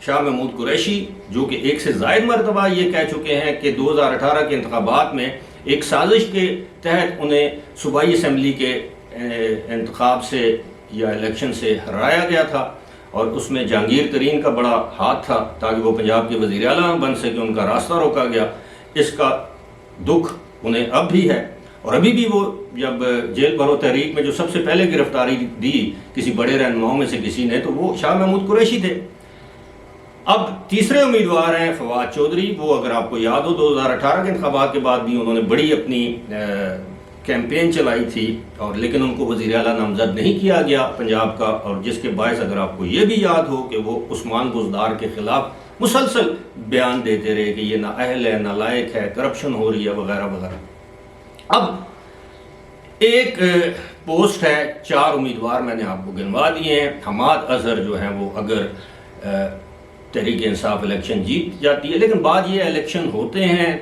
شاہ محمود قریشی، جو کہ ایک سے زائد مرتبہ یہ کہہ چکے ہیں کہ 2018 کے انتخابات میں ایک سازش کے تحت انہیں صوبائی اسمبلی کے انتخاب سے یا الیکشن سے ہرایا گیا تھا، اور اس میں جہانگیر ترین کا بڑا ہاتھ تھا تاکہ وہ پنجاب کے وزیر اعلیٰ بن سکے، ان کا راستہ روکا گیا۔ اس کا دکھ انہیں اب بھی ہے، اور ابھی بھی وہ جب جیل بھرو تحریک میں جو سب سے پہلے گرفتاری دی کسی بڑے رہنماؤں میں سے کسی نے، تو وہ شاہ محمود قریشی تھے۔ اب تیسرے امیدوار ہیں فواد چودھری۔ وہ اگر آپ کو یاد ہو 2018 کے انتخابات کے بعد بھی انہوں نے بڑی اپنی کیمپین چلائی تھی، اور لیکن ان کو وزیر اعلیٰ نامزد نہیں کیا گیا پنجاب کا، اور جس کے باعث اگر آپ کو یہ بھی یاد ہو کہ وہ عثمان بزدار کے خلاف مسلسل بیان دیتے رہے کہ یہ نااہل ہے، نالائق ہے، کرپشن ہو رہی ہے وغیرہ وغیرہ۔ اب ایک پوسٹ ہے، 4 امیدوار میں نے آپ کو گنوا دیے ہیں۔ حماد اظہر جو ہیں وہ اگر تحریک انصاف الیکشن جیت جاتی ہے، لیکن بعد یہ الیکشن ہوتے ہیں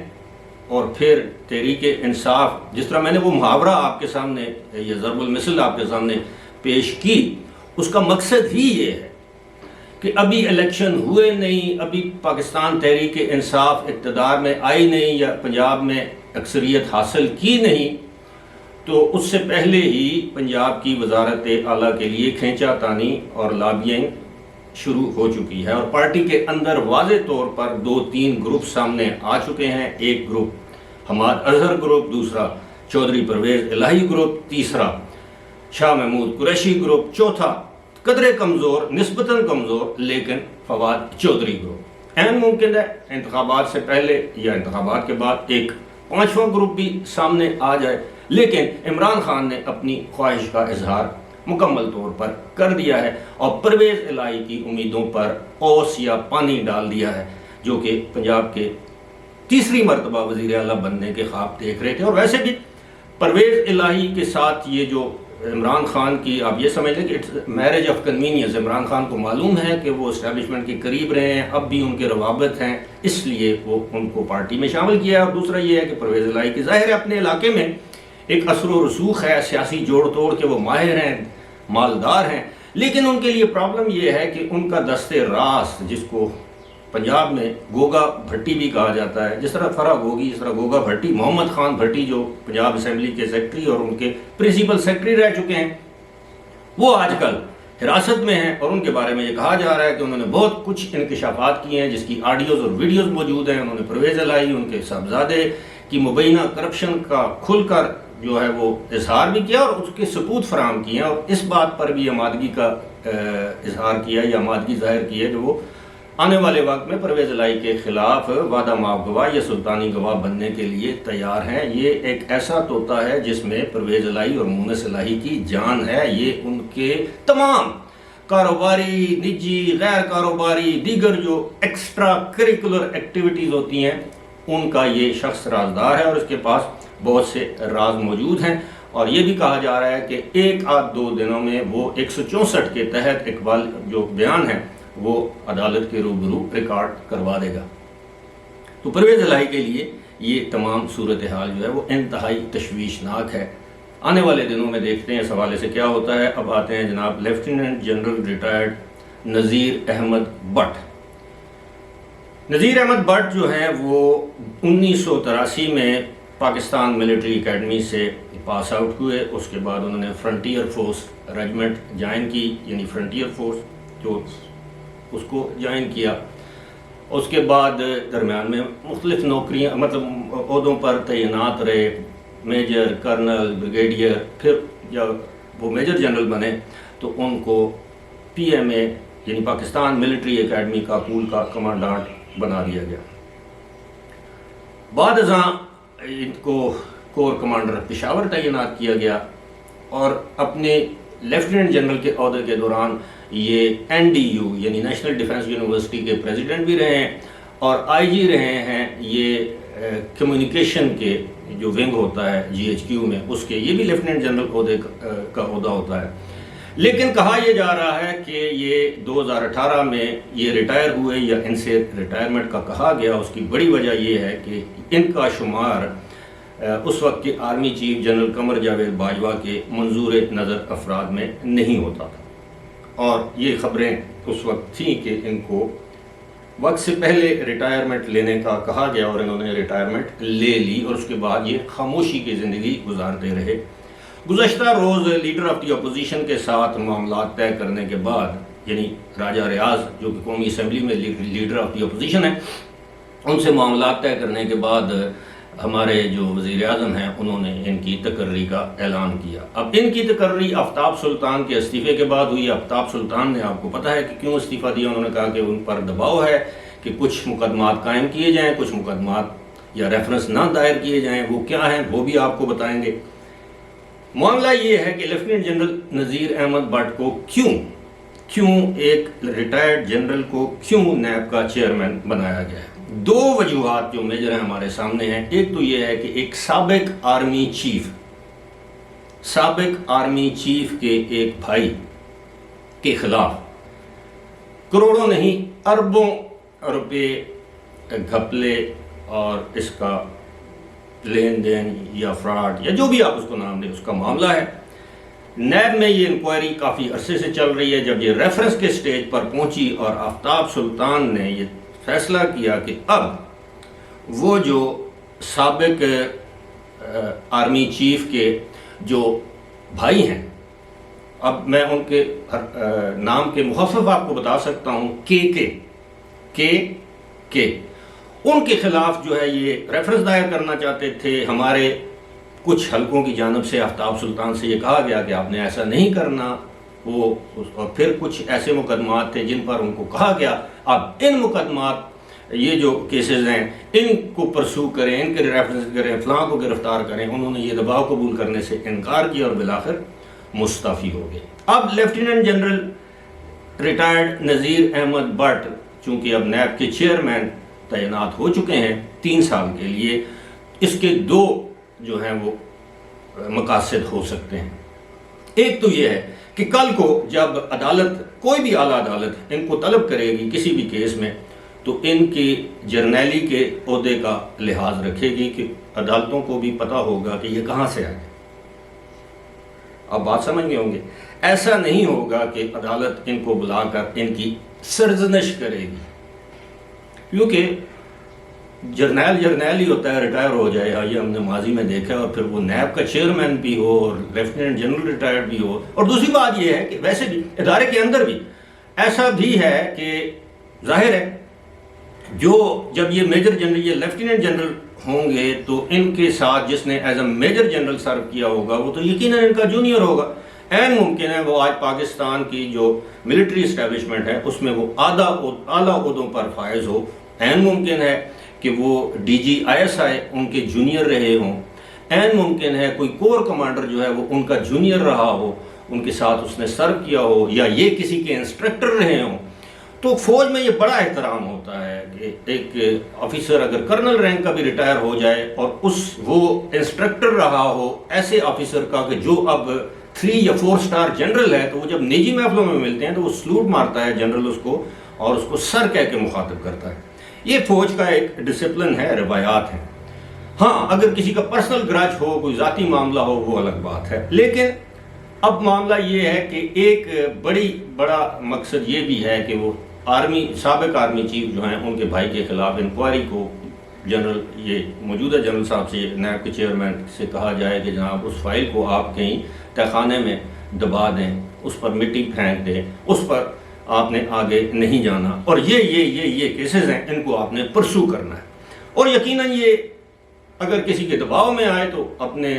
اور پھر تحریک انصاف، جس طرح میں نے وہ محاورہ آپ کے سامنے، یہ ضرب المثل آپ کے سامنے پیش کی، اس کا مقصد ہی یہ ہے کہ ابھی الیکشن ہوئے نہیں، ابھی پاکستان تحریک انصاف اقتدار میں آئی نہیں یا پنجاب میں اکثریت حاصل کی نہیں، تو اس سے پہلے ہی پنجاب کی وزارت اعلیٰ کے لیے کھینچا تانی اور لابینگ شروع ہو چکی ہے، اور پارٹی کے اندر واضح طور پر 2-3 گروپ سامنے آ چکے ہیں۔ ایک گروپ حماد اظہر گروپ، دوسرا چودھری پرویز الہی گروپ، تیسرا شاہ محمود قریشی گروپ، چوتھا قدرے کمزور، نسبتاً کمزور لیکن فواد چودھری گروپ۔ اہم ممکن ہے انتخابات سے پہلے یا انتخابات کے بعد ایک 5واں گروپ بھی سامنے آ جائے، لیکن عمران خان نے اپنی خواہش کا اظہار مکمل طور پر کر دیا ہے، اور پرویز الہی کی امیدوں پر اوس یا پانی ڈال دیا ہے، جو کہ پنجاب کے تیسری مرتبہ وزیر اعلیٰ بننے کے خواب دیکھ رہے تھے۔ اور ویسے بھی پرویز الہی کے ساتھ یہ جو عمران خان کی، آپ یہ سمجھ لیں کہ marriage of convenience, Imran Khan کو معلوم ہے کہ وہ اسٹیبلشمنٹ کے قریب رہے ہیں، اب بھی ان کے روابط ہیں، اس لیے وہ ان کو پارٹی میں شامل کیا ہے۔ اور دوسرا یہ ہے کہ پرویز الہی کی ظاہر ہے اپنے علاقے میں ایک اثر و رسوخ ہے، سیاسی جوڑ توڑ کے وہ ماہر ہیں، مالدار ہیں، لیکن ان کے لیے پرابلم یہ ہے کہ ان کا دست راست، جس کو پنجاب میں گوگا بھٹی بھی کہا جاتا ہے، جس طرح فرا گوگی، جس طرح گوگا بھٹی، محمد خان بھٹی جو پنجاب اسمبلی کے سیکرٹری اور ان کے پرنسپل سیکرٹری رہ چکے ہیں، وہ آج کل حراست میں ہیں، اور ان کے بارے میں یہ کہا جا رہا ہے کہ انہوں نے بہت کچھ انکشافات کیے ہیں جس کی آڈیوز اور ویڈیوز موجود ہیں۔ انہوں نے پرویز الہی، ان کے صاحبزادے کی مبینہ کرپشن کا کھل کر جو ہے وہ اظہار بھی کیا اور اس کے ثبوت فراہم کیے ہیں، اور اس بات پر بھی آمادگی کا اظہار کیا یا آمادگی ظاہر کی ہے کہ وہ آنے والے وقت میں پرویز الہی کے خلاف وعدہ معاف گواہ یا سلطانی گواہ بننے کے لیے تیار ہیں۔ یہ ایک ایسا طوطا ہے جس میں پرویز الہی اور مونس الہی کی جان ہے۔ یہ ان کے تمام کاروباری، نجی، غیر کاروباری، دیگر جو ایکسٹرا کریکولر ایکٹیویٹیز ہوتی ہیں، ان کا یہ شخص رازدار ہے، اور اس کے پاس بہت سے راز موجود ہیں۔ اور یہ بھی کہا جا رہا ہے کہ 1-2 دنوں میں وہ 164 کے تحت اقبال جو بیان ہے وہ عدالت کے روبرو ریکارڈ کروا دے گا۔ تو پرویز الہی کے لیے یہ تمام صورتحال جو ہے وہ انتہائی تشویشناک ہے۔ آنے والے دنوں میں دیکھتے ہیں اس حوالے سے کیا ہوتا ہے۔ اب آتے ہیں جناب lieutenant general retired Nazir Ahmad Butt. Nazir Ahmad Butt جو ہیں وہ 1983 میں پاکستان ملٹری اکیڈمی سے پاس آؤٹ ہوئے۔ اس کے بعد انہوں نے فرنٹیئر فورس ریجمنٹ جوائن کی، یعنی فرنٹیئر فورس جو اس کو جوائن کیا۔ اس کے بعد درمیان میں مختلف نوکریاں، مطلب عہدوں پر تعینات رہے، میجر، کرنل، بریگیڈیئر، پھر جب وہ میجر جنرل بنے تو ان کو PMA یعنی پاکستان ملٹری اکیڈمی کاکول کا کمانڈانٹ بنا دیا گیا۔ بعد ازاں ان کو کور کمانڈر پشاور تعینات کیا گیا، اور اپنے لیفٹیننٹ جنرل کے عہدے کے دوران یہ NDU یعنی نیشنل ڈیفنس یونیورسٹی کے پریزیڈنٹ بھی رہے ہیں، اور IG رہے ہیں یہ کمیونیکیشن کے جو ونگ ہوتا ہے GHQ میں، اس کے یہ بھی لیفٹیننٹ جنرل عہدے کا عہدہ ہوتا ہے۔ لیکن کہا یہ جا رہا ہے کہ یہ 2018 میں یہ ریٹائر ہوئے، یا ان سے ریٹائرمنٹ کا کہا گیا، اس کی بڑی وجہ یہ ہے کہ ان کا شمار اس وقت کے army chief general Qamar Javed Bajwa کے منظور نظر افراد میں نہیں ہوتا تھا، اور یہ خبریں اس وقت تھیں کہ ان کو وقت سے پہلے ریٹائرمنٹ لینے کا کہا گیا اور انہوں نے ریٹائرمنٹ لے لی اور اس کے بعد یہ خاموشی کی زندگی گزارتے رہے۔ گزشتہ روز لیڈر آف دی اپوزیشن کے ساتھ معاملات طے کرنے کے بعد، یعنی راجہ ریاض جو کہ قومی اسمبلی میں لیڈر آف دی اپوزیشن ہے، ان سے معاملات طے کرنے کے بعد ہمارے جو وزیر اعظم ہیں انہوں نے ان کی تقرری کا اعلان کیا۔ اب ان کی تقرری آفتاب سلطان کے استعفے کے بعد ہوئی۔ آفتاب سلطان نے، آپ کو پتہ ہے کہ کیوں استعفیٰ دیا، انہوں نے کہا کہ ان پر دباؤ ہے کہ کچھ مقدمات قائم کیے جائیں، کچھ مقدمات یا ریفرنس نہ دائر کیے جائیں۔ وہ کیا ہیں وہ بھی آپ کو بتائیں گے۔ معاملہ یہ ہے کہ لیفٹیننٹ جنرل نذیر احمد بٹ کو کیوں ایک ریٹائرڈ جنرل کو کیوں نیب کا چیئرمین بنایا گیا ہے۔ دو وجوہات جو میجر ہیں ہمارے سامنے ہیں۔ ایک تو یہ ہے کہ ایک سابق آرمی چیف کے ایک بھائی کے خلاف کروڑوں نہیں اربوں روپے گھپلے اور اس کا لین دین یا فراڈ یا جو بھی آپ اس کو نام دیں اس کا معاملہ ہے۔ نیب میں یہ انکوائری کافی عرصے سے چل رہی ہے۔ جب یہ ریفرنس کے سٹیج پر پہنچی اور آفتاب سلطان نے یہ فیصلہ کیا کہ اب وہ جو سابق آرمی چیف کے جو بھائی ہیں، اب میں ان کے نام کے مخفف آپ کو بتا سکتا ہوں، کے ان کے خلاف جو ہے یہ ریفرنس دائر کرنا چاہتے تھے۔ ہمارے کچھ حلقوں کی جانب سے آفتاب سلطان سے یہ کہا گیا کہ آپ نے ایسا نہیں کرنا، اور پھر کچھ ایسے مقدمات تھے جن پر ان کو کہا گیا اب ان مقدمات، یہ جو کیسز ہیں ان کو پرسو کریں، ان کے ریفرنس کریں، فلاں کو گرفتار کریں۔ انہوں نے یہ دباؤ قبول کرنے سے انکار کیا اور بالآخر مستعفی ہو گئے۔ اب lieutenant general retired Nazir Ahmad Butt چونکہ اب نیب کے چیئرمین تعینات ہو چکے ہیں 3 سال کے لیے، اس کے 2 جو ہیں وہ مقاصد ہو سکتے ہیں۔ ایک تو یہ ہے کہ کل کو جب عدالت، کوئی بھی اعلیٰ عدالت ان کو طلب کرے گی کسی بھی کیس میں، تو ان کی جرنیلی کے عہدے کا لحاظ رکھے گی کہ عدالتوں کو بھی پتہ ہوگا کہ یہ کہاں سے آئے۔ آپ بات سمجھ گئے ہوں گے۔ ایسا نہیں ہوگا کہ عدالت ان کو بلا کر ان کی سرزنش کرے گی، کیونکہ جرنیل ہی ہوتا ہے، ریٹائر ہو جائے، یہ ہم نے ماضی میں دیکھا، اور پھر وہ نیب کا چیئرمین بھی ہو اور لیفٹیننٹ جنرل ریٹائرڈ بھی ہو۔ اور دوسری بات یہ ہے کہ ویسے بھی ادارے کے اندر بھی ایسا بھی ہے کہ ظاہر ہے جب یہ میجر جنرل یا لیفٹیننٹ جنرل ہوں گے تو ان کے ساتھ جس نے ایز اے میجر جنرل سرو کیا ہوگا وہ تو یقیناً ان کا جونیئر ہوگا۔ عین ممکن ہے وہ آج پاکستان کی جو ملٹری اسٹیبلشمنٹ ہے اس میں وہ اعلیٰ عہدوں پر فائز ہو۔ عین ممکن ہے کہ وہ ڈی جی ISI ان کے جونیئر رہے ہوں۔ عین ممکن ہے کوئی کور کمانڈر جو ہے وہ ان کا جونیئر رہا ہو، ان کے ساتھ اس نے سرو کیا ہو، یا یہ کسی کے انسٹرکٹر رہے ہوں۔ تو فوج میں یہ بڑا احترام ہوتا ہے کہ ایک آفیسر اگر کرنل رینک کا بھی ریٹائر ہو جائے اور وہ انسٹرکٹر رہا ہو ایسے آفیسر کا کہ جو اب 3 یا 4 سٹار جنرل ہے، تو وہ جب نجی محفلوں میں ملتے ہیں تو وہ سلوٹ مارتا ہے جنرل اس کو، اور اس کو سر کہہ کے مخاطب کرتا ہے۔ یہ فوج کا ایک ڈسپلن ہے، روایات ہیں۔ ہاں اگر کسی کا پرسنل گرج ہو، کوئی ذاتی معاملہ ہو، وہ الگ بات ہے۔ لیکن اب معاملہ یہ ہے کہ ایک بڑا مقصد یہ بھی ہے کہ وہ سابق آرمی چیف جو ہیں ان کے بھائی کے خلاف انکوائری کو یہ موجودہ جنرل صاحب سے، نیب کے چیئرمین سے کہا جائے کہ جناب اس فائل کو آپ کہیں تہہ خانے میں دبا دیں، اس پر مٹی پھینک دیں، اس پر آپ نے آگے نہیں جانا، اور یہ کیسز ہیں ان کو آپ نے پرسو کرنا ہے۔ اور یقیناً یہ اگر کسی کے دباؤ میں آئے تو اپنے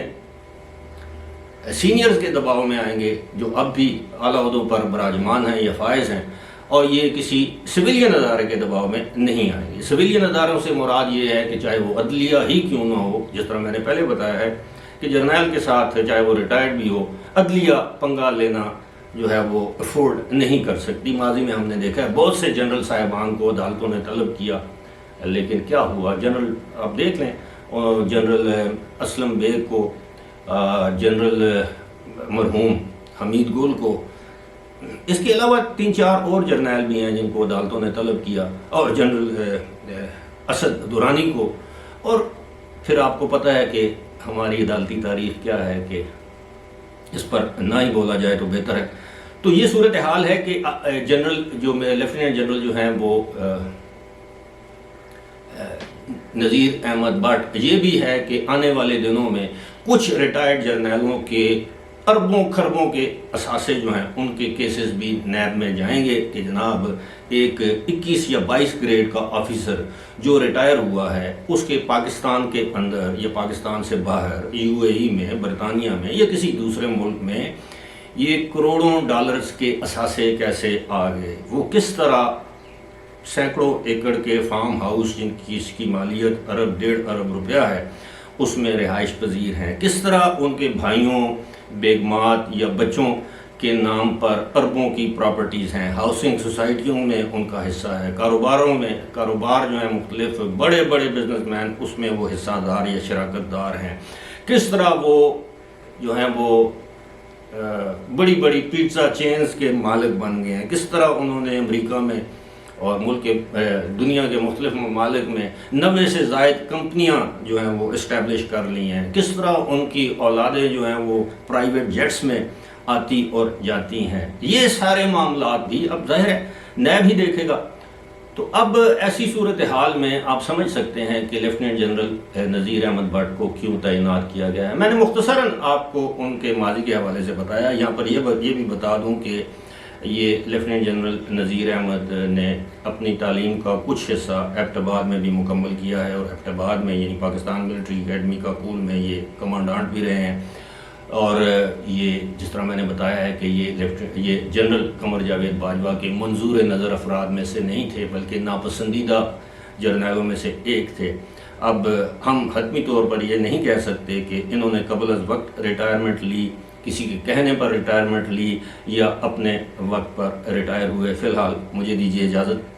سینئرز کے دباؤ میں آئیں گے جو اب بھی اعلیٰ عہدوں پر براجمان ہیں یا فائز ہیں، اور یہ کسی سویلین ادارے کے دباؤ میں نہیں آئیں گے۔ سویلین اداروں سے مراد یہ ہے کہ چاہے وہ عدلیہ ہی کیوں نہ ہو، جس طرح میں نے پہلے بتایا ہے کہ جرنیل کے ساتھ چاہے وہ ریٹائرڈ بھی ہو، عدلیہ پنگا لینا جو ہے وہ افورڈ نہیں کر سکتی۔ ماضی میں ہم نے دیکھا ہے بہت سے جنرل صاحبان کو عدالتوں نے طلب کیا، لیکن کیا ہوا؟ جنرل آپ دیکھ لیں، جنرل اسلم بیگ کو، جنرل مرحوم حمید گل کو، اس کے علاوہ 3-4 اور جرنیل بھی ہیں جن کو عدالتوں نے طلب کیا، اور جنرل اسد دورانی کو۔ اور پھر آپ کو پتہ ہے کہ ہماری عدالتی تاریخ کیا ہے کہ اس پر نہ ہی بولا جائے تو بہتر ہے۔ تو یہ صورتحال ہے کہ جنرل جو لیفٹیننٹ جنرل جو ہیں وہ نذیر احمد بٹ یہ بھی ہے کہ آنے والے دنوں میں کچھ ریٹائرڈ جرنیلوں کے اربوں خربوں کے اثاثے جو ہیں ان کے کیسز بھی نیب میں جائیں گے کہ جناب ایک 21 یا 22 گریڈ کا آفیسر جو ریٹائر ہوا ہے اس کے پاکستان کے اندر یا پاکستان سے باہر UAE میں، برطانیہ میں یا کسی دوسرے ملک میں یہ کروڑوں ڈالرز کے اثاثے کیسے آ گئے، وہ کس طرح سینکڑوں ایکڑ کے فارم ہاؤس جن کی اس کی مالیت ارب 1.5 ارب روپیہ ہے اس میں رہائش پذیر ہیں، کس طرح ان کے بھائیوں، بیگمات یا بچوں کے نام پر اربوں کی پراپرٹیز ہیں، ہاؤسنگ سوسائٹیوں میں ان کا حصہ ہے، کاروباروں میں کاروبار جو ہیں مختلف بڑے بڑے بزنس مین اس میں وہ حصہ دار یا شراکت دار ہیں، کس طرح وہ جو ہیں وہ بڑی بڑی پیزا چینز کے مالک بن گئے ہیں، کس طرح انہوں نے امریکہ میں اور ملک کے دنیا کے مختلف ممالک میں 90 سے زائد کمپنیاں جو ہیں وہ اسٹیبلش کر لی ہیں، کس طرح ان کی اولادیں جو ہیں وہ پرائیویٹ جیٹس میں آتی اور جاتی ہیں، یہ سارے معاملات بھی اب ظاہر ہے نیب ہی دیکھے گا۔ تو اب ایسی صورتحال میں آپ سمجھ سکتے ہیں کہ لیفٹیننٹ جنرل نذیر احمد بٹ کو کیوں تعینات کیا گیا ہے۔ میں نے مختصراً آپ کو ان کے ماضی کے حوالے سے بتایا، یہاں پر یہ بھی بتا دوں کہ یہ لیفٹیننٹ جنرل نذیر احمد نے اپنی تعلیم کا کچھ حصہ ایبٹ آباد میں بھی مکمل کیا ہے، اور ایبٹ آباد میں یعنی پاکستان ملٹری اکیڈمی کاکول میں یہ کمانڈانٹ بھی رہے ہیں، اور یہ جس طرح میں نے بتایا ہے کہ یہ جنرل قمر جاوید باجوہ کے منظور نظر افراد میں سے نہیں تھے بلکہ ناپسندیدہ جرنیلوں میں سے ایک تھے۔ اب ہم حتمی طور پر یہ نہیں کہہ سکتے کہ انہوں نے قبل از وقت ریٹائرمنٹ لی، کسی کے کہنے پر ریٹائرمنٹ لی یا اپنے وقت پر ریٹائر ہوئے۔ فی الحال مجھے دیجیے اجازت۔